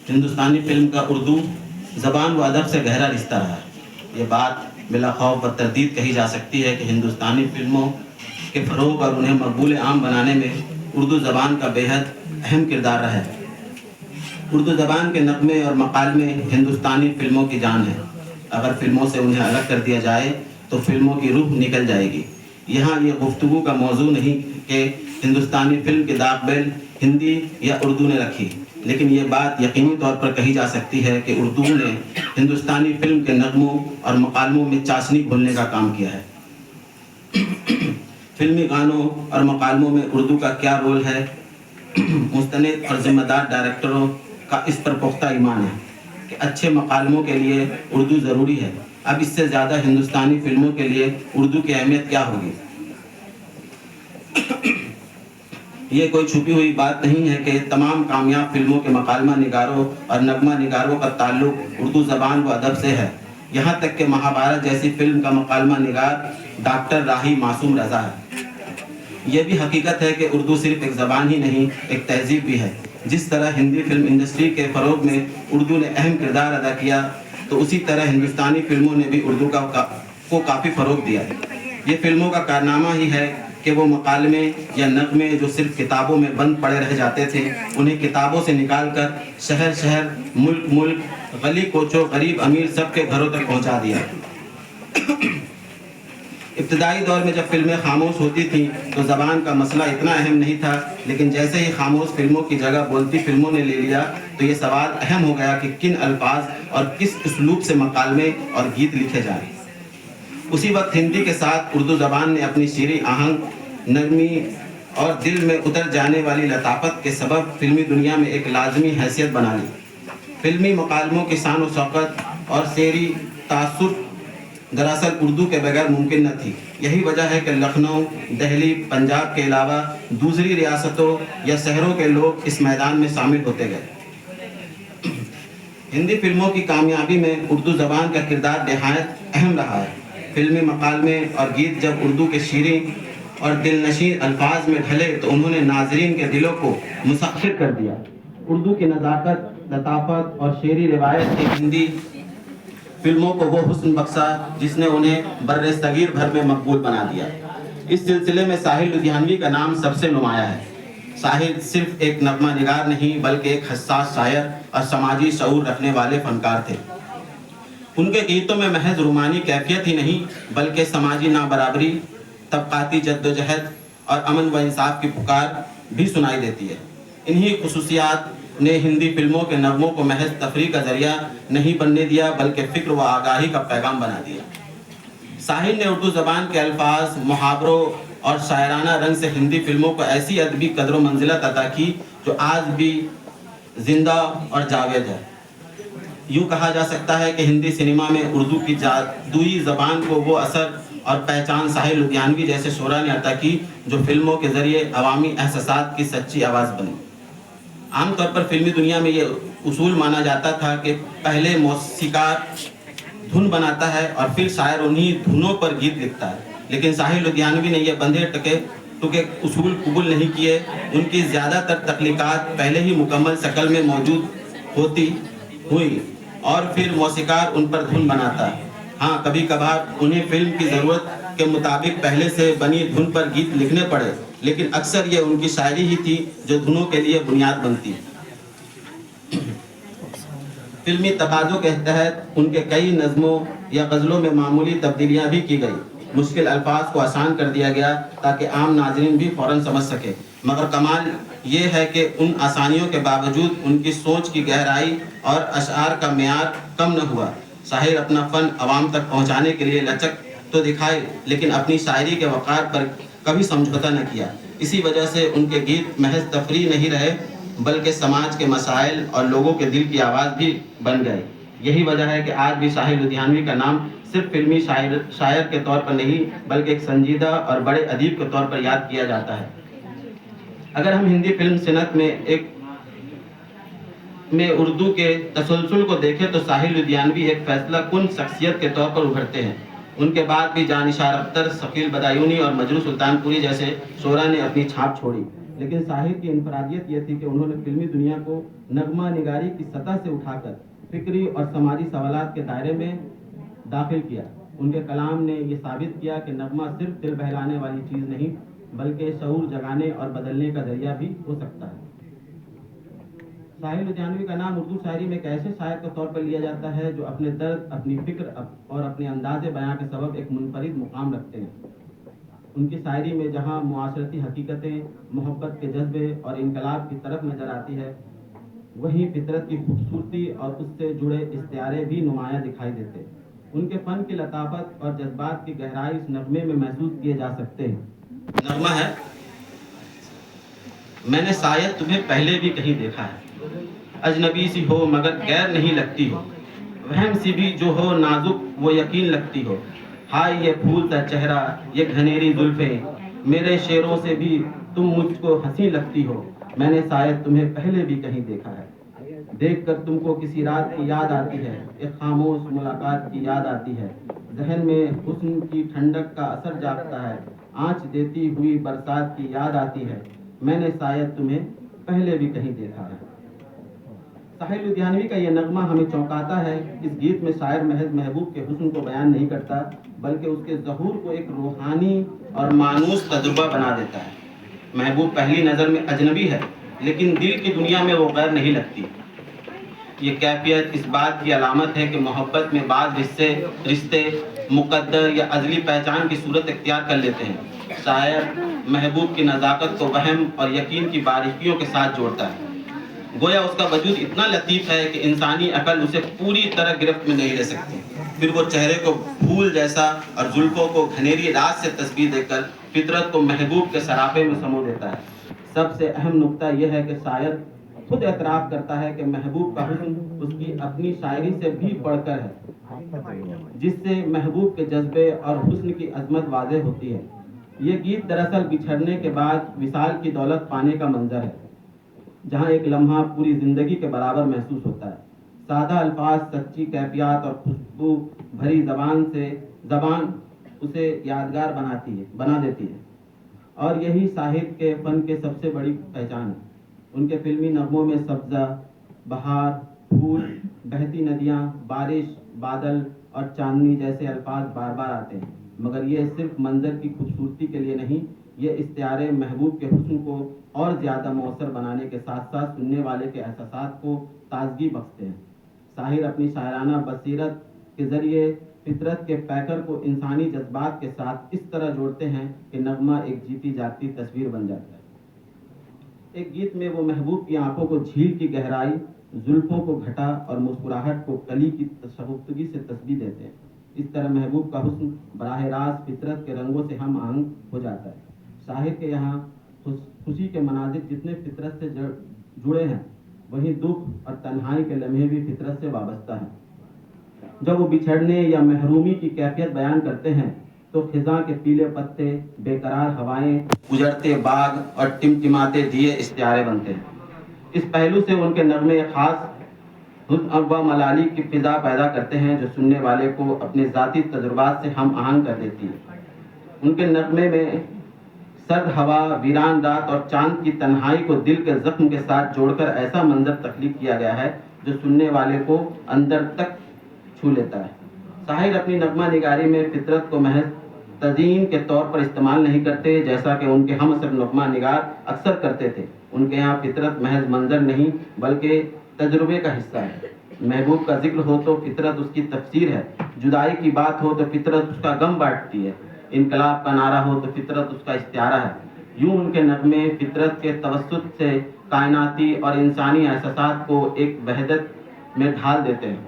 ہندوستانی فلم کا اردو زبان و ادب سے گہرا رشتہ رہا ہے۔ یہ بات بلا خوف و تردید کہی جا سکتی ہے کہ ہندوستانی فلموں کے فروغ اور انہیں مقبول عام بنانے میں اردو زبان کا بے حد اہم کردار رہا ہے۔ اردو زبان کے نغمے اور مکالمے ہندوستانی فلموں کی جان ہے۔ اگر فلموں سے انہیں الگ کر دیا جائے تو فلموں کی روح نکل جائے گی۔ یہاں یہ گفتگو کا موضوع نہیں کہ ہندوستانی فلم کی داغ بیل ہندی یا اردو نے رکھی، لیکن یہ بات یقینی طور پر کہی جا سکتی ہے کہ اردو نے ہندوستانی فلم کے نغموں اور مکالموں میں چاشنی گھولنے کا کام کیا ہے۔ فلمی گانوں اور مکالموں میں اردو کا کیا رول ہے؟ مستند اور ذمہ دار ڈائریکٹروں کا اس پر پختہ ایمان ہے کہ اچھے مکالموں کے لیے اردو ضروری ہے۔ اب اس سے زیادہ ہندوستانی فلموں کے لیے اردو کی اہمیت کیا ہوگی؟ یہ کوئی چھپی ہوئی بات نہیں ہے کہ تمام کامیاب فلموں کے مکالمہ نگاروں اور نغمہ نگاروں کا تعلق اردو زبان و ادب سے ہے۔ یہاں تک کہ مہابھارت جیسی فلم کا مکالمہ نگار ڈاکٹر راہی معصوم رضا ہے۔ یہ بھی حقیقت ہے کہ اردو صرف ایک زبان ہی نہیں، ایک تہذیب بھی ہے۔ جس طرح ہندی فلم انڈسٹری کے فروغ میں اردو نے اہم کردار ادا کیا، تو اسی طرح ہندوستانی فلموں نے بھی اردو کو کافی فروغ دیا۔ یہ فلموں کا کارنامہ ہی ہے کہ وہ مکالمے یا نغمے جو صرف کتابوں میں بند پڑے رہ جاتے تھے، انہیں کتابوں سے نکال کر شہر شہر، ملک ملک، گلی کوچوں، غریب امیر سب کے گھروں تک پہنچا دیا۔ ابتدائی دور میں جب فلمیں خاموش ہوتی تھیں تو زبان کا مسئلہ اتنا اہم نہیں تھا، لیکن جیسے ہی خاموش فلموں کی جگہ بولتی فلموں نے لے لیا تو یہ سوال اہم ہو گیا کہ کن الفاظ اور کس اسلوب سے مکالمے اور گیت لکھے جائیں۔ اسی وقت ہندی کے ساتھ اردو زبان نے اپنی شیریں آہنگ، نرمی اور دل میں اتر جانے والی لطافت کے سبب فلمی دنیا میں ایک لازمی حیثیت بنا لی۔ فلمی مکالموں کی شان و شوکت اور شعری تاثر دراصل اردو کے بغیر ممکن نہ تھی۔ یہی وجہ ہے کہ لکھنؤ، دہلی، پنجاب کے علاوہ دوسری ریاستوں یا شہروں کے لوگ اس میدان میں شامل ہوتے گئے۔ ہندی فلموں کی کامیابی میں اردو زبان کا کردار نہایت اہم رہا ہے۔ فلمی مکالمے اور گیت جب اردو کے شیریں اور دل نشین الفاظ میں ڈھلے تو انہوں نے ناظرین کے دلوں کو مسخر کر دیا۔ اردو کی نزاکت، لطافت اور شعری روایت کی ہندی فلموں کو وہ حسن بخشا جس نے انہیں بر صغیر بھر میں مقبول بنا دیا۔ اس سلسلے میں ساحل لدھیانوی کا نام سب سے نمایاں ہے۔ ساحل صرف ایک نغمہ نگار نہیں بلکہ ایک حساس شاعر اور سماجی شعور رکھنے والے فنکار تھے۔ ان کے گیتوں میں محض رومانی کیفیت ہی نہیں بلکہ سماجی نابرابری، طبقاتی جدوجہد اور امن و انصاف کی پکار بھی سنائی دیتی ہے۔ انہی خصوصیات نے ہندی فلموں کے نغموں کو محض تفریح کا ذریعہ نہیں بننے دیا بلکہ فکر و آگاہی کا پیغام بنا دیا۔ ساحل نے اردو زبان کے الفاظ، محاوروں اور شاعرانہ رنگ سے ہندی فلموں کو ایسی ادبی قدر و منزلت عطا کی جو آج بھی زندہ اور جاوید ہے۔ یوں کہا جا سکتا ہے کہ ہندی سنیما میں اردو کی جادوئی زبان کو وہ اثر اور پہچان ساحل لدھیانوی جیسے شعراء نے عطا کی جو فلموں کے ذریعے عوامی احساسات کی سچی آواز بنی۔ عام طور پر فلمی دنیا میں یہ اصول مانا جاتا تھا کہ پہلے موسیقار دھن بناتا ہے اور پھر شاعر انہی دھنوں پر گیت لکھتا ہے، لیکن ساحل لدھیانوی نے یہ بندھے ٹکے اصول قبول نہیں کیے۔ ان کی زیادہ تر تخلیقات پہلے ہی مکمل شکل میں موجود ہوئی اور پھر موسیقار ان پر دھن بناتا ہے۔ ہاں، کبھی کبھار انہیں فلم کی ضرورت کے مطابق پہلے سے بنی دھن پر گیت لکھنے پڑے، لیکن اکثر یہ ان کی شاعری ہی تھی جو دھنوں کے لیے بنیاد بنتی۔ فلمی تقاضوں کے تحت ان کے کئی نظموں یا غزلوں میں معمولی تبدیلیاں بھی کی گئی۔ مشکل الفاظ کو آسان کر دیا گیا تاکہ عام ناظرین بھی فوراً سمجھ سکے، مگر کمال یہ ہے کہ ان آسانیوں کے باوجود ان کی سوچ کی گہرائی اور اشعار کا معیار کم نہ ہوا۔ ساحل اپنا فن عوام تک پہنچانے کے لیے لچک تو دکھائے لیکن اپنی شاعری کے وقار پر کبھی سمجھوتہ نہ کیا۔ اسی وجہ سے ان کے گیت محض تفریح نہیں رہے بلکہ سماج کے مسائل اور لوگوں کے دل کی آواز بھی بن گئے۔ یہی وجہ ہے کہ آج بھی ساحل لدھیانوی کا نام صرف فلمی شاعر کے طور پر نہیں بلکہ ایک سنجیدہ اور بڑے ادیب کے طور پر یاد کیا جاتا ہے۔ اگر ہم ہندی فلم صنعت میں اردو کے تسلسل کو دیکھیں تو ساحل لدھیانوی ایک فیصلہ کن شخصیت کے طور پر ابھرتے ہیں۔ ان کے بعد بھی جاں نثار اختر، ثقیل بدایونی اور مجروح سلطان پوری جیسے شعراء نے اپنی چھاپ چھوڑی۔ لیکن شاہر کی انفرادیت یہ تھی کہ انہوں نے فلمی دنیا کو نغمہ نگاری کی سطح سے اٹھا کر فکری اور سماجی سوالات کے دائرے میں داخل کیا۔ ان کے کلام نے یہ ثابت کیا کہ نغمہ صرف دل بہلانے والی چیز نہیں بلکہ شعور جگانے اور بدلنے کا ذریعہ بھی ہو سکتا ہے۔ ساحر لدھیانوی کا نام اردو شاعری میں ایک ایسے شاعر کے طور پر لیا جاتا ہے جو اپنے درد، اپنی فکر اور اپنے انداز بیان کے سبب ایک منفرد مقام رکھتے ہیں۔ ان کی شاعری میں جہاں معاشرتی حقیقتیں، محبت کے جذبے اور انقلاب کی طرف نظر آتی ہے، وہیں فطرت کی خوبصورتی اور اس سے جڑے استعارے بھی نمایاں دکھائی دیتے ہیں۔ ان کے فن کی لطافت اور جذبات کی گہرائی اس نغمے میں محسوس کیے جا سکتے ہیں۔ نغمہ ہے: میں نے شاید تمہیں پہلے بھی کہیں دیکھا ہے، اجنبی سی ہو مگر غیر نہیں لگتی ہو، وہم سی بھی جو ہو نازک وہ یقین لگتی ہو، ہائے یہ پھول سا چہرہ، یہ گھنیری زلفیں، میرے شعروں سے بھی تم مجھ کو ہنسی لگتی ہو، میں نے شاید تمہیں پہلے بھی کہیں دیکھا ہے۔ دیکھ کر تم کو کسی رات کی یاد آتی ہے، ایک خاموش ملاقات کی یاد آتی ہے، ذہن میں حسن کی ٹھنڈک کا اثر جاگتا ہے، آنچ دیتی ہوئی برسات کی یاد آتی ہے، میں نے شاید تمہیں پہلے بھی کہیں دیکھا ہے۔ ساحر لدھیانوی کا یہ نغمہ ہمیں چونکاتا ہے۔ اس گیت میں شاعر محض محبوب کے حسن کو بیان نہیں کرتا بلکہ اس کے ظہور کو ایک روحانی اور مانوس تجربہ بنا دیتا ہے۔ محبوب پہلی نظر میں اجنبی ہے لیکن دل کی دنیا میں وہ غیر نہیں لگتی۔ یہ کیفیت اس بات کی علامت ہے کہ محبت میں بعض رشتے مقدر یا ازلی پہچان کی صورت اختیار کر لیتے ہیں۔ شاعر محبوب کی نزاکت کو وہم اور یقین کی باریکیوں کے ساتھ جوڑتا ہے، گویا اس کا وجود اتنا لطیف ہے کہ انسانی عقل اسے پوری طرح گرفت میں نہیں لے سکتی۔ پھر وہ چہرے کو پھول جیسا اور زلفوں کو گھنیری رات سے تشبیہ دے کر فطرت کو محبوب کے سراپے میں سمو دیتا ہے۔ سب سے اہم نقطہ یہ ہے کہ شاعر خود اعتراف کرتا ہے کہ محبوب کا حسن اس کی اپنی شاعری سے بھی بڑھ کر ہے، جس سے محبوب کے جذبے اور حسن کی عظمت واضح ہوتی ہے۔ یہ گیت دراصل بچھڑنے کے بعد وصال کی دولت پانے کا منظر ہے، جہاں ایک لمحہ پوری زندگی کے برابر محسوس ہوتا ہے۔ سادہ الفاظ، سچی کیفیات اور خوشبو بھری زبان اسے یادگار بنا دیتی ہے، اور یہی شاعر کے فن کے سب سے بڑی پہچان ہے۔ ان کے فلمی نغموں میں سبزہ، بہار، پھول، بہتی ندیاں، بارش، بادل اور چاندنی جیسے الفاظ بار بار آتے ہیں، مگر یہ صرف منظر کی خوبصورتی کے لیے نہیں، یہ استعارے محبوب کے حسن کو اور زیادہ مؤثر بنانے کے ساتھ ساتھ سننے والے کے احساسات کو تازگی بخشتے ہیں۔ شاعر اپنی شاعرانہ بصیرت کے ذریعے فطرت کے پیکر کو انسانی جذبات کے ساتھ اس طرح جوڑتے ہیں کہ نغمہ ایک جیتی جاگتی تصویر بن جاتا ہے۔ ایک گیت میں وہ محبوب کی آنکھوں کو جھیل کی گہرائی، زلفوں کو گھٹا اور مسکراہٹ کو کلی کی شگفتگی سے تشبیہ دیتے ہیں۔ اس طرح محبوب کا حسن براہ راست فطرت کے رنگوں سے ہم آہنگ ہو جاتا ہے۔ شاعر کے یہاں خوشی کے مناظر جتنے فطرت سے جڑے ہیں، وہیں دکھ اور تنہائی کے لمحے بھی فطرت سے وابستہ ہیں۔ جب وہ بچھڑنے یا محرومی کی کیفیت بیان کرتے ہیں تو خزاں کے پیلے پتے، بے قرار ہوائیں، اجڑتے باغ اور ٹمٹماتے دیے استعارے بنتے ہیں۔ اس پہلو سے ان کے نغمے خاص حزن و ملالی کی فضا پیدا کرتے ہیں جو سننے والے کو اپنے ذاتی تجربات سے ہم آہنگ کر دیتی ہے۔ ان کے نغمے میں سرد ہوا، ویران رات اور چاند کی تنہائی کو دل کے زخم کے ساتھ جوڑ کر ایسا منظر تخلیق کیا گیا ہے جو سننے والے کو اندر تک چھو لیتا ہے۔ شاعر اپنی نغمہ نگاری میں فطرت کو محض تزئین کے طور پر استعمال نہیں کرتے جیسا کہ ان کے ہم عصر نغمہ نگار اکثر کرتے تھے۔ ان کے یہاں فطرت محض منظر نہیں بلکہ تجربے کا حصہ ہے۔ محبوب کا ذکر ہو تو فطرت اس کی تفسیر ہے، جدائی کی بات ہو تو فطرت اس کا غم بانٹتی ہے، انقلاب کا نعرہ ہو تو فطرت اس کا استعارہ ہے۔ یوں ان کے نغمے فطرت کے توسط سے کائناتی اور انسانی احساسات کو ایک وحدت میں ڈھال دیتے ہیں۔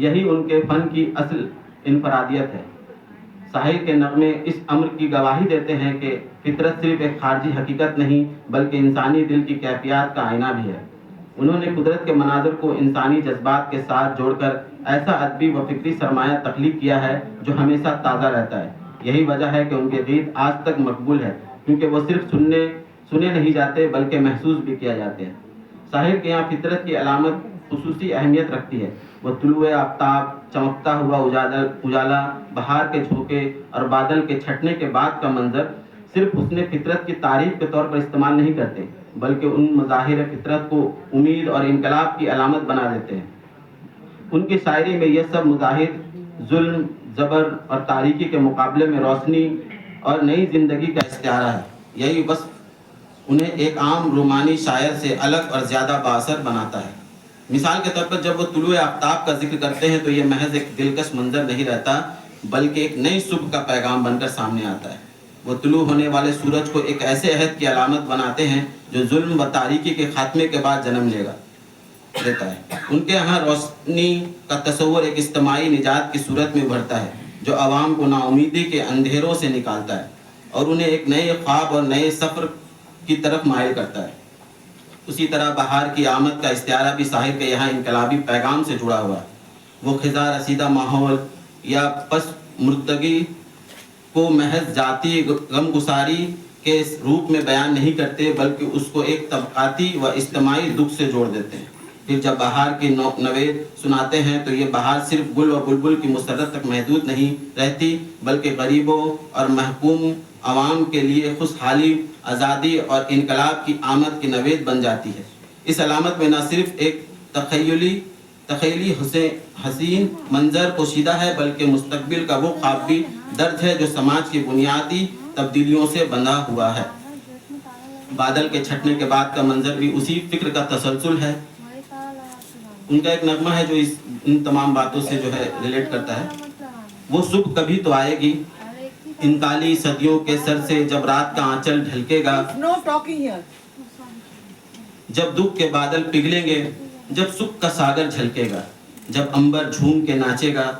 یہی ان کے فن کی اصل انفرادیت ہے۔ شاعر کے نغمے اس امر کی گواہی دیتے ہیں کہ فطرت صرف ایک خارجی حقیقت نہیں بلکہ انسانی دل کی کیفیات کا آئینہ بھی ہے۔ انہوں نے قدرت کے مناظر کو انسانی جذبات کے ساتھ جوڑ کر ایسا ادبی و فکری سرمایہ تخلیق کیا ہے جو ہمیشہ تازہ رہتا ہے۔ یہی وجہ ہے کہ ان کے گیت آج تک مقبول ہے، کیونکہ وہ صرف سنے نہیں جاتے بلکہ محسوس بھی کیا جاتے ہیں۔ شاعر کے یہاں فطرت کی علامت خصوصی اہمیت رکھتی ہے۔ وہ طلوع آفتاب، چمکتا ہوا اجالا، بہار کے جھونکے اور بادل کے چھٹنے کے بعد کا منظر صرف حسن فطرت کی تعریف کے طور پر استعمال نہیں کرتے بلکہ ان مظاہر فطرت کو امید اور انقلاب کی علامت بنا دیتے ہیں۔ ان کی شاعری میں یہ سب مظاہر ظلم، جبر اور تاریکی کے مقابلے میں روشنی اور نئی زندگی کا استعارہ ہے۔ یہی وصف انہیں ایک عام رومانی شاعر سے الگ اور زیادہ بااثر بناتا ہے۔ مثال کے طور پر جب وہ طلوع آفتاب کا ذکر کرتے ہیں تو یہ محض ایک دلکش منظر نہیں رہتا بلکہ ایک نئی صبح کا پیغام بن کر سامنے آتا ہے۔ وہ طلوع ہونے والے سورج کو ایک ایسے عہد کی علامت بناتے ہیں جو ظلم و تاریکی کے خاتمے کے بعد جنم لیتا ہے۔ ان کے ہاں روشنی کا تصور ایک اجتماعی نجات کی صورت میں ابھرتا ہے جو عوام کو ناامیدی کے اندھیروں سے نکالتا ہے اور انہیں ایک نئے خواب اور نئے سفر کی طرف مائل کرتا ہے۔ اسی طرح بہار کی آمد کا استعارہ بھی شاعر کے یہاں انقلابی پیغام سے جڑا ہوا ہے۔ وہ خزاں رسیدہ ماحول یا پس مردگی کو محض ذاتی غمگساری کے روپ میں بیان نہیں کرتے بلکہ اس کو ایک طبقاتی و اجتماعی دکھ سے جوڑ دیتے ہیں۔ پھر جب بہار کی نوید سناتے ہیں تو یہ بہار صرف گل و بلبل کی مسرت تک محدود نہیں رہتی بلکہ غریبوں اور محکوم عوام کے لیے خوشحالی، آزادی اور انقلاب کی آمد کی نوید بن جاتی ہے۔ اس علامت میں نہ صرف ایک تخیلی حسین منظر پوشیدہ ہے بلکہ مستقبل کا وہ خواب بھی درج ہے جو سماج کی بنیادی تبدیلیوں سے بندھا ہوا ہے۔ بادل کے چھٹنے کے بعد کا منظر بھی اسی فکر کا تسلسل ہے۔ ان کا ایک نغمہ ہے جو ان تمام باتوں سے جو ہے ریلیٹ کرتا ہے۔ وہ صبح کبھی تو آئے گی، ان کالی صدیوں کے سر سے جب رات کا آنچل ڈھلکے گا، جب دکھ کے بادل پگھلیں گے، جب سکھ کا ساگر جھلکے گا، جب انبر جھوم کے ناچے گا،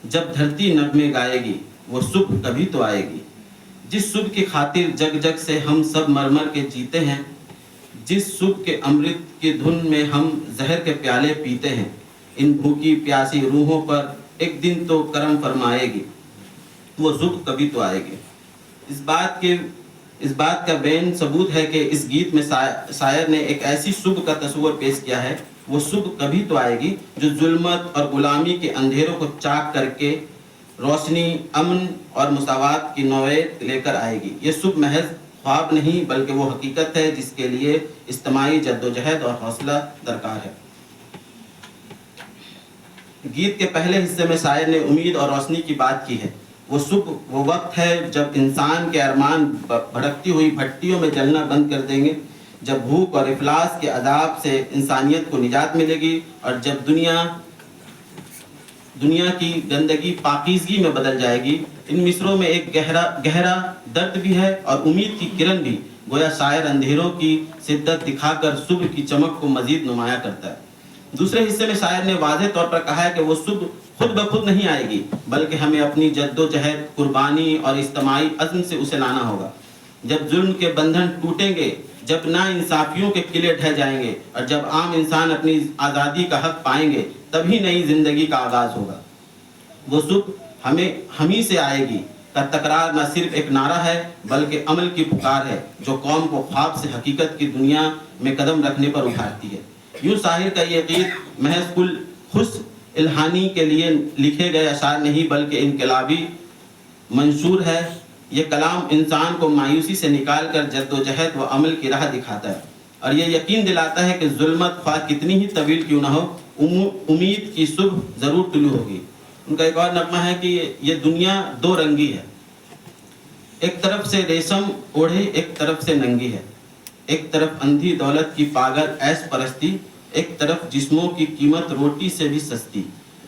جب دھرتی نغمے گائے گی، وہ صبح کبھی تو آئے گی۔ جس صبح کی خاطر جگ جگ سے ہم سب مر کے جیتے ہیں، جس صبح کے امرت کی دھن میں ہم زہر کے پیالے پیتے ہیں، ان بھوکی پیاسی روحوں پر ایک دن تو کرم فرمائے گی، وہ صبح کبھی تو آئے گی۔ اس بات کا بین ثبوت ہے کہ اس گیت میں شاعر نے ایک ایسی صبح کا تصور پیش کیا ہے، وہ صبح کبھی تو آئے گی جو ظلمت اور غلامی کے اندھیروں کو چاک کر کے روشنی، امن اور مساوات کی نوید لے کر آئے گی۔ یہ صبح محض خواب نہیں بلکہ وہ حقیقت ہے جس کے لیے اجتماعی جدوجہد اور حوصلہ درکار ہے۔ گیت کے پہلے حصے میں شاعر نے امید اور روشنی کی بات کی ہے۔ وہ صبح وہ وقت ہے جب انسان کے ارمان بھڑکتی ہوئی بھٹیوں میں جلنا بند کر دیں گے، جب بھوک اور افلاس کے عذاب سے انسانیت کو نجات ملے گی اور جب دنیا کی گندگی پاکیزگی میں بدل جائے گی۔ ان مصروں میں ایک گہرا درد بھی ہے اور امید کی کرن بھی، گویا شاعر اندھیروں کی شدت دکھا کر صبح کی چمک کو مزید نمایاں کرتا ہے۔ دوسرے حصے میں شاعر نے واضح طور پر کہا ہے کہ وہ صبح خود بخود نہیں آئے گی بلکہ ہمیں اپنی جد و جہد، قربانی اور اجتماعی عزم سے اسے لانا ہوگا۔ جب ظلم کے بندھن ٹوٹیں گے، جب نا انصافیوں کے قلعے ڈھہ جائیں گے اور جب عام انسان اپنی آزادی کا حق پائیں گے، تبھی نئی زندگی کا آغاز ہوگا۔ وہ صبح ہم ہی سے آئے گی کا تکرار نہ صرف ایک نعرہ ہے بلکہ عمل کی پکار ہے جو قوم کو خواب سے حقیقت کی دنیا میں قدم رکھنے پر ابھارتی ہے۔ یوں شاعر کا یہ گیت محض کل خوش الہانی کے لیے لکھے گئے اشعار نہیں بلکہ انقلابی منشور ہے۔ یہ کلام انسان کو مایوسی سے نکال کر جد و جہد و عمل کی راہ دکھاتا ہے اور یہ یقین دلاتا ہے کہ ظلمت خواہ کتنی ہی طویل کیوں نہ ہو، امید کی صبح ضرور طلوع ہوگی۔ ان کا ایک اور نغمہ ہے کہ یہ دنیا دو رنگی ہے، ایک طرف سے ریشم اوڑھے ایک طرف سے ننگی ہے، ایک طرف اندھی دولت کی پاگل عیش پرستی، ایک طرف جسموں کی قیمت روٹی سے بھی سستی،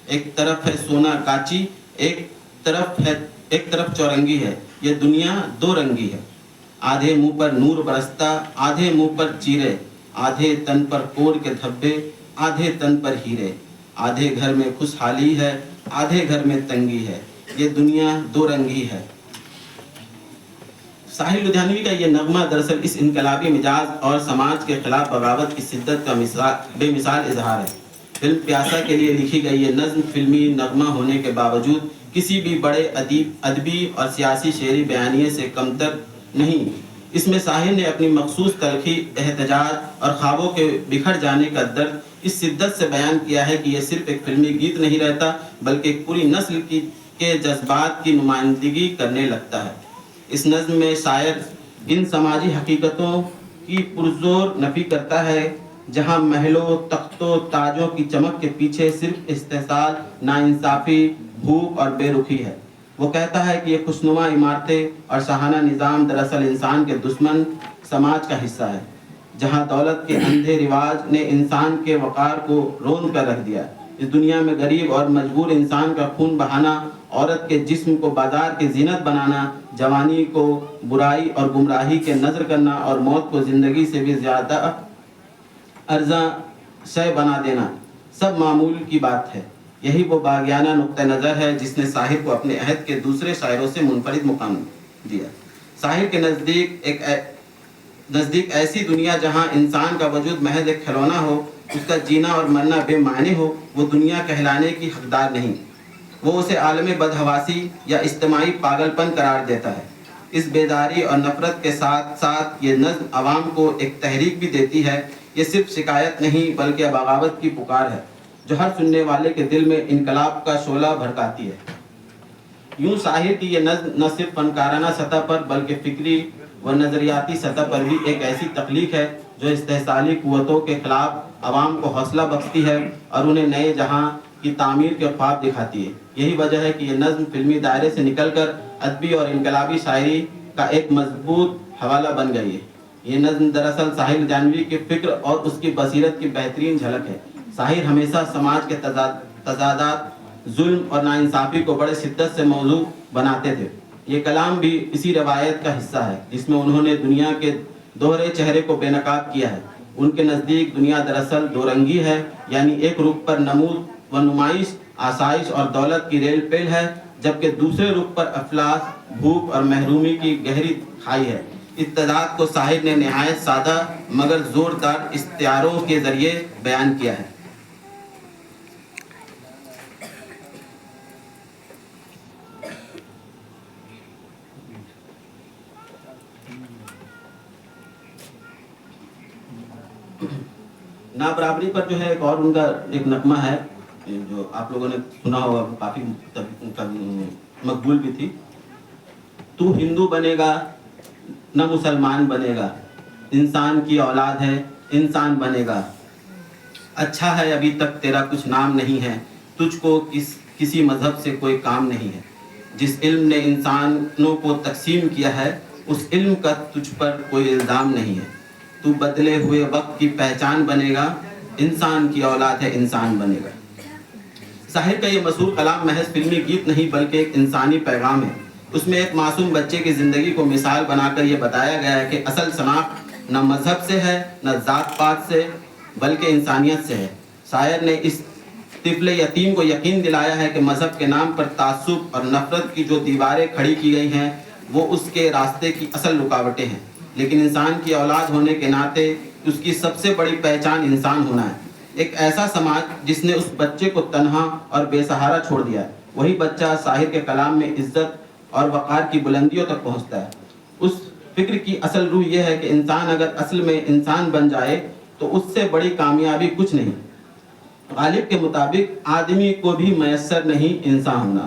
ایک طرف ہے سونا کاچی ایک طرف چورنگی ہے، یہ دنیا دو رنگی ہے۔ آدھے منہ پر نور برستا، آدھے منہ پر چیرے، آدھے تن پر کوڑ کے دھبے، آدھے تن پر ہیرے، آدھے گھر میں خوشحالی ہے، آدھے گھر میں تنگی ہے، یہ دنیا دو رنگی ہے۔ ساحل لدھیانوی کا یہ نغمہ دراصل اس انقلابی مزاج اور سماج کے خلاف بغاوت کی شدت کا بے مثال اظہار ہے۔ فلم پیاسا کے لیے لکھی گئی یہ نظم فلمی نغمہ ہونے کے باوجود کسی بھی بڑے ادبی اور سیاسی شعری بیانیے سے کمتر نہیں۔ اس میں شاعر نے اپنی مخصوص تلخی، احتجاج اور خوابوں کے بکھر جانے کا درد اس شدت سے بیان کیا ہے کہ یہ صرف ایک فلمی گیت نہیں رہتا بلکہ ایک پوری نسل کے جذبات کی نمائندگی کرنے لگتا ہے۔ اس نظم میں شاعر ان سماجی حقیقتوں کی پرزور نفی کرتا ہے جہاں محلوں تختوں تاجوں کی چمک کے پیچھے صرف استحصال ناانصافی بھوک اور بے رخی ہے۔ وہ کہتا ہے کہ یہ خوشنما عمارتیں اور شاہانہ نظام دراصل انسان کے دشمن سماج کا حصہ ہے، جہاں دولت کے اندھے رواج نے انسان کے وقار کو روند کر رکھ دیا۔ اس دنیا میں غریب اور مجبور انسان کا خون بہانا، عورت کے جسم کو بازار کی زینت بنانا، جوانی کو برائی اور گمراہی کے نذر کرنا اور موت کو زندگی سے بھی زیادہ ارزاں شے بنا دینا سب معمول کی بات ہے۔ یہی وہ باغیانہ نقطہ نظر ہے جس نے ساحر کو اپنے عہد کے دوسرے شاعروں سے منفرد مقام دیا۔ ساحر کے نزدیک ایسی دنیا جہاں انسان کا وجود محض ایک کھلونا ہو، اس کا جینا اور مرنا بے معنی ہو، وہ دنیا کہلانے کی حقدار نہیں۔ وہ اسے عالم بدحواسی یا اجتماعی پاگل پن قرار دیتا ہے۔ اس بیداری اور نفرت کے ساتھ ساتھ یہ نظم عوام کو ایک تحریک بھی دیتی ہے۔ یہ صرف شکایت نہیں بلکہ بغاوت کی پکار ہے جو ہر سننے والے کے دل میں انقلاب کا شعلہ بھڑکاتی ہے۔ یوں ساحر کی یہ نظم نہ صرف فنکارانہ سطح پر بلکہ فکری و نظریاتی سطح پر بھی ایک ایسی تخلیق ہے جو استحصالی قوتوں کے خلاف عوام کو حوصلہ بخشتی ہے اور انہیں نئے جہاں کی تعمیر کے خواب دکھاتی ہے۔ یہی وجہ ہے کہ یہ نظم فلمی دائرے سے نکل کر ادبی اور انقلابی شاعری کا ایک مضبوط حوالہ بن گئی ہے۔ یہ نظم دراصل ساحر لدھیانوی کی فکر اور اس کی بصیرت کی بہترین جھلک ہے۔ ساحر ہمیشہ سماج کے تضادات، ظلم اور ناانصافی کو بڑے شدت سے موضوع بناتے تھے۔ یہ کلام بھی اسی روایت کا حصہ ہے جس میں انہوں نے دنیا کے دوہرے چہرے کو بے نقاب کیا ہے۔ ان کے نزدیک دنیا دراصل دو رنگی ہے، یعنی ایک رخ پر نمود و نمائش، آسائش اور دولت کی ریل پیل ہے، جبکہ دوسرے رخ پر افلاس، بھوک اور محرومی کی گہری کھائی ہے۔ اس تضاد کو ساحر نے نہایت سادہ مگر زوردار استعاروں کے ذریعے بیان کیا ہے۔ نابرابری پر جو ہے ایک اور ان کا ایک نغمہ ہے جو آپ لوگوں نے سنا ہوگا، کافی مقبول بھی تھی۔ تو ہندو بنے گا نہ مسلمان بنے گا، انسان کی اولاد ہے انسان بنے گا۔ اچھا ہے ابھی تک تیرا کچھ نام نہیں ہے، تجھ کو کسی مذہب سے کوئی کام نہیں ہے۔ جس علم نے انسانوں کو تقسیم کیا ہے اس علم کا تجھ پر کوئی الزام نہیں ہے۔ تو بدلے ہوئے وقت کی پہچان بنے گا، انسان کی اولاد ہے انسان بنے گا۔ ساحر کا یہ مشہور کلام محض فلمی گیت نہیں بلکہ ایک انسانی پیغام ہے۔ اس میں ایک معصوم بچے کی زندگی کو مثال بنا کر یہ بتایا گیا ہے کہ اصل شناخت نہ مذہب سے ہے نہ ذات پات سے بلکہ انسانیت سے ہے۔ شاعر نے اس طفل یتیم کو یقین دلایا ہے کہ مذہب کے نام پر تعصب اور نفرت کی جو دیواریں کھڑی کی گئی ہیں وہ اس کے راستے کی اصل رکاوٹیں ہیں، لیکن انسان کی اولاد ہونے کے ناطے اس کی سب سے بڑی پہچان انسان ہونا ہے۔ ایک ایسا سماج جس نے اس بچے کو تنہا اور بے سہارا چھوڑ دیا ہے، وہی بچہ ساحر کے کلام میں عزت اور وقار کی بلندیوں تک پہنچتا ہے۔ اس فکر کی اصل روح یہ ہے کہ انسان اگر اصل میں انسان بن جائے تو اس سے بڑی کامیابی کچھ نہیں۔ غالب کے مطابق آدمی کو بھی میسر نہیں انسان ہونا۔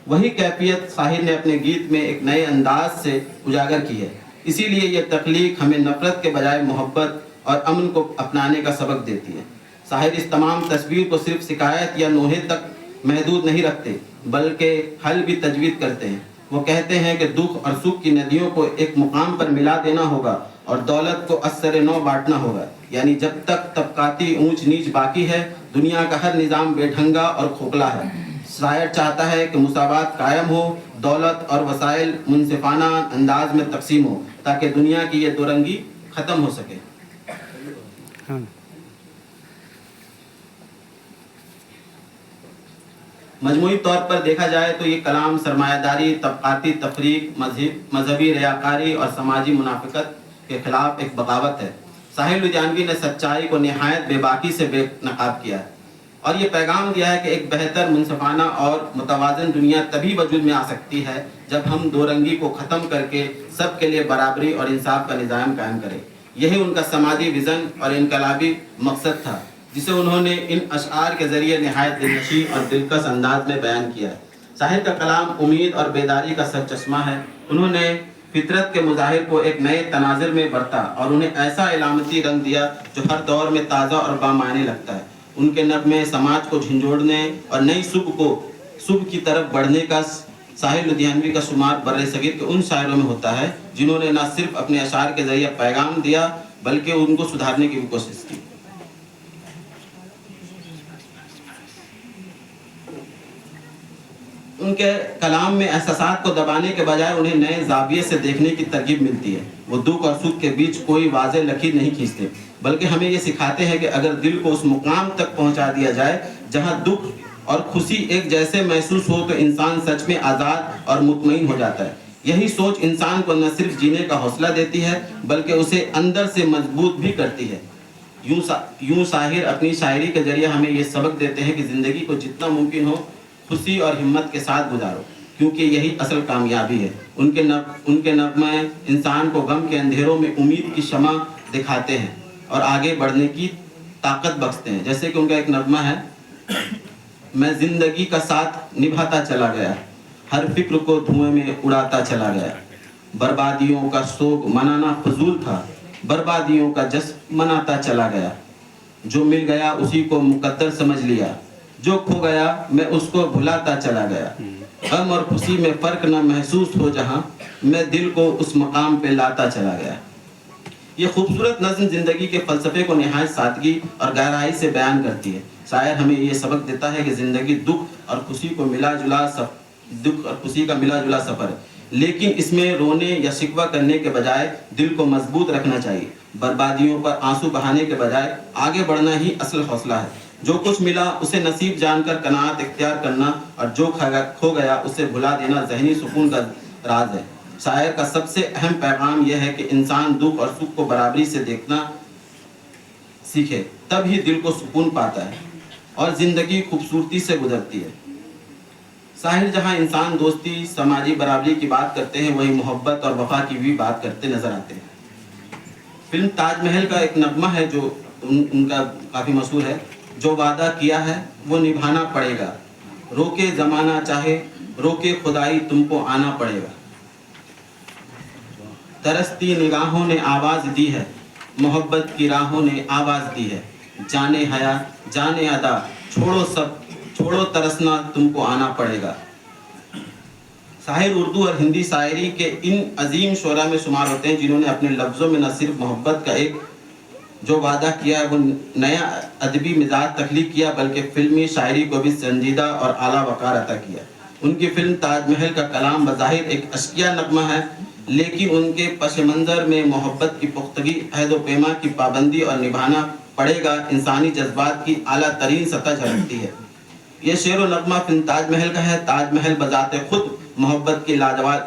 وہی کیفیت ساحر نے اپنے گیت میں ایک نئے انداز سے اجاگر کی ہے۔ اسی لیے یہ تخلیق ہمیں نفرت کے بجائے محبت اور امن کو اپنانے کا سبق دیتی ہے۔ ساحر اس تمام تصویر کو صرف شکایت یا نوحے تک محدود نہیں رکھتے بلکہ حل بھی تجوید کرتے ہیں۔ وہ کہتے ہیں کہ دکھ اور سکھ کی ندیوں کو ایک مقام پر ملا دینا ہوگا اور دولت کو اثر نو بانٹنا ہوگا، یعنی جب تک طبقاتی اونچ نیچ باقی ہے دنیا کا ہر نظام بے ڈھنگا اور کھوکھلا ہے۔ شاعر چاہتا ہے کہ مساوات قائم ہو، دولت اور وسائل منصفانہ انداز میں تقسیم ہو تاکہ دنیا کی یہ دو رنگی ختم ہو سکے۔ مجموعی طور پر دیکھا جائے تو یہ کلام سرمایہ داری، طبقاتی تفریق، مذہبی ریاکاری اور سماجی منافقت کے خلاف ایک بغاوت ہے۔ ساحر لدھیانوی نے سچائی کو نہایت بے باکی سے بے نقاب کیا ہے اور یہ پیغام دیا ہے کہ ایک بہتر، منصفانہ اور متوازن دنیا تبھی وجود میں آ سکتی ہے جب ہم دو رنگی کو ختم کر کے سب کے لیے برابری اور انصاف کا نظام قائم کریں۔ یہی ان کا سماجی ویژن اور انقلابی مقصد تھا جسے انہوں نے ان اشعار کے ذریعے نہایت دلنشین اور دلکش انداز میں بیان کیا ہے۔ ساحر کا کلام امید اور بیداری کا سرچشمہ ہے۔ انہوں نے فطرت کے مظاہر کو ایک نئے تناظر میں برتا اور انہیں ایسا علامتی رنگ دیا جو ہر دور میں تازہ اور بامعنی لگتا ہے۔ ان کے نغمے سماج کو جھنجھوڑنے اور نئی صبح کی طرف بڑھنے کا ساحر لدھیانوی کا شمار بر صغیر کے ان شاعروں میں ہوتا ہے جنہوں نے نہ صرف اپنے اشعار کے ذریعے پیغام دیا بلکہ ان کو سدھارنے کی بھی کوشش کی۔ ان کے کلام میں احساسات کو دبانے کے بجائے انہیں نئے زاویے سے دیکھنے کی ترغیب ملتی ہے۔ وہ دکھ اور سکھ کے بیچ کوئی واضح لکیر نہیں کھینچتے بلکہ ہمیں یہ سکھاتے ہیں کہ اگر دل کو اس مقام تک پہنچا دیا جائے جہاں دکھ اور خوشی ایک جیسے محسوس ہو تو انسان سچ میں آزاد اور مطمئن ہو جاتا ہے۔ یہی سوچ انسان کو نہ صرف جینے کا حوصلہ دیتی ہے بلکہ اسے اندر سے مضبوط بھی کرتی ہے۔ یوں شاعر اپنی شاعری کے ذریعے ہمیں یہ سبق دیتے ہیں کہ زندگی کو جتنا ممکن ہو خوشی اور ہمت کے ساتھ گزارو کیونکہ یہی اصل کامیابی ہے۔ ان کے نغمے انسان کو غم کے اندھیروں میں امید کی شمع دکھاتے ہیں اور آگے بڑھنے کی طاقت بخشتے ہیں۔ جیسے کہ ان کا ایک نغمہ ہے، میں زندگی کا ساتھ نبھاتا چلا گیا، ہر فکر کو دھوئیں میں اڑاتا چلا گیا، بربادیوں کا سوگ منانا فضول تھا، بربادیوں کا جشن مناتا چلا گیا، جو مل گیا اسی کو مقدر سمجھ لیا، جو کھو گیا میں اس کو بھلاتا چلا گیا، غم اور خوشی میں فرق نہ محسوس ہو جہاں میں دل کو اس مقام پہ لاتا چلا گیا۔ یہ خوبصورت نظم زندگی کے فلسفے کو نہایت سادگی اور گہرائی سے بیان کرتی ہے۔ شاعر ہمیں یہ سبق دیتا ہے کہ زندگی دکھ اور خوشی کا ملا جلا سفر ہے، لیکن اس میں رونے یا شکوہ کرنے کے بجائے دل کو مضبوط رکھنا چاہیے۔ بربادیوں پر آنسو بہانے کے بجائے آگے بڑھنا ہی اصل حوصلہ ہے۔ جو کچھ ملا اسے نصیب جان کر قناعت اختیار کرنا اور جو کھو گیا اسے بھلا دینا ذہنی سکون کا راز ہے۔ شاعر کا سب سے اہم پیغام یہ ہے کہ انسان دکھ اور سکھ کو برابری سے دیکھنا سیکھے، تب ہی دل کو سکون پاتا ہے اور زندگی خوبصورتی سے گزرتی ہے۔ شاعر جہاں انسان دوستی، سماجی برابری کی بات کرتے ہیں وہیں محبت اور وفا کی بھی بات کرتے نظر آتے ہیں۔ فلم تاج محل کا ایک نغمہ ہے جو ان کا کافی مشہور ہے، جو وعدہ کیا ہے وہ نبھانا پڑے گا، روکے زمانہ چاہے روکے خدائی تم کو آنا پڑے گا، ترستی نگاہوں نے آواز دی ہے، محبت کی راہوں نے آواز دی ہے، جانے حیا جانے ادا چھوڑو ترسنا تم کو آنا پڑے گا۔ شاعر اردو اور ہندی شاعری کے ان عظیم شعراء میں شمار ہوتے ہیں جنہوں نے اپنے لفظوں میں نہ صرف محبت کا ایک جو وعدہ کیا ہے وہ نیا ادبی مزاج تخلیق کیا بلکہ فلمی شاعری کو بھی سنجیدہ اور اعلیٰ وقار عطا کیا۔ ان کی فلم تاج محل کا کلام بظاہر ایک اشکیا نغمہ ہے لیکن ان کے پس منظر میں محبت کی پختگی، عہد و پیما کی پابندی اور نبھانا پڑے گا انسانی جذبات کی اعلیٰ ترین سطح جھلکتی ہے۔ یہ شعر و نغمہ فلم تاج محل کا ہے۔ تاج محل بذات خود محبت کی لاجواب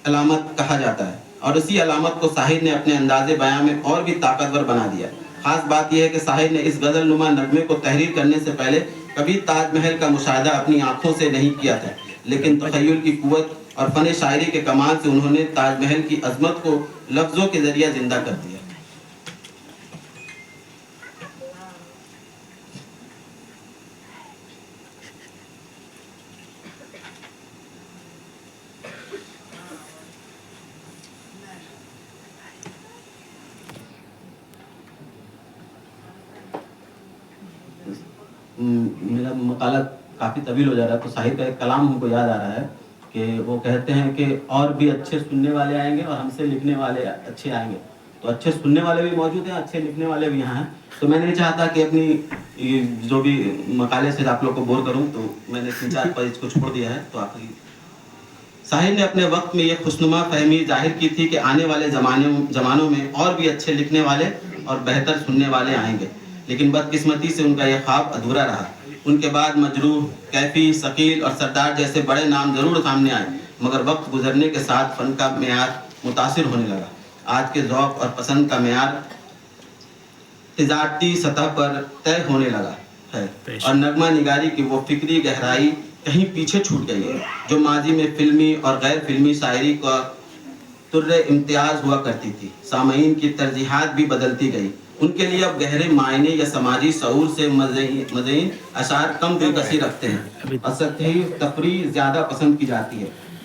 علامت کہا جاتا ہے اور اسی علامت کو شاعر نے اپنے انداز بیان میں اور بھی طاقتور بنا دیا۔ خاص بات یہ ہے کہ شاعر نے اس غزل نما نغمے کو تحریر کرنے سے پہلے کبھی تاج محل کا مشاہدہ اپنی آنکھوں سے نہیں کیا تھا، لیکن تخیل کی قوت اور فن شاعری کے کمال سے انہوں نے تاج محل کی عظمت کو لفظوں کے ذریعے زندہ کر دیا۔ میرا مقالہ کافی طویل ہو جا رہا ہے تو شاعر کا ایک کلام ہم کو یاد آ رہا ہے کہ وہ کہتے ہیں کہ اور بھی اچھے سننے والے آئیں گے اور ہم سے لکھنے والے اچھے آئیں گے، تو اچھے سننے والے بھی موجود ہیں، اچھے لکھنے والے بھی یہاں ہیں۔ تو میں نہیں چاہتا کہ اپنی جو بھی مقالے سے آپ لوگ کو بور کروں، تو میں نے 3-4 پیج کو چھوڑ دیا ہے۔ تو آخری شاعر نے اپنے وقت میں یہ خوشنما فہمی ظاہر کی تھی کہ آنے والے زمانوں میں اور بھی اچھے لکھنے والے اور بہتر سننے والے آئیں گے، لیکن بدقسمتی سے ان کا یہ خواب ادھورا رہا۔ ان کے بعد مجروح، کیفی، ثقیل اور سردار جیسے بڑے نام ضرور سامنے آئے، مگر وقت گزرنے کے ساتھ فن کا معیار متاثر ہونے لگا۔ آج کے ذوق اور پسند کا معیار تجارتی سطح پر طے ہونے لگا ہے اور نغمہ نگاری کی وہ فکری گہرائی کہیں پیچھے چھوٹ گئی ہے جو ماضی میں فلمی اور غیر فلمی شاعری کا طر امتیاز ہوا کرتی تھی۔ سامعین کی ترجیحات بھی بدلتی گئی، ان کے لیے اب گہرے معنی یا سماجی شعور سے مزین اشعار کم دلکشی رکھتے ہیں اور سطحی تفریح زیادہ پسند کی جاتی ہے۔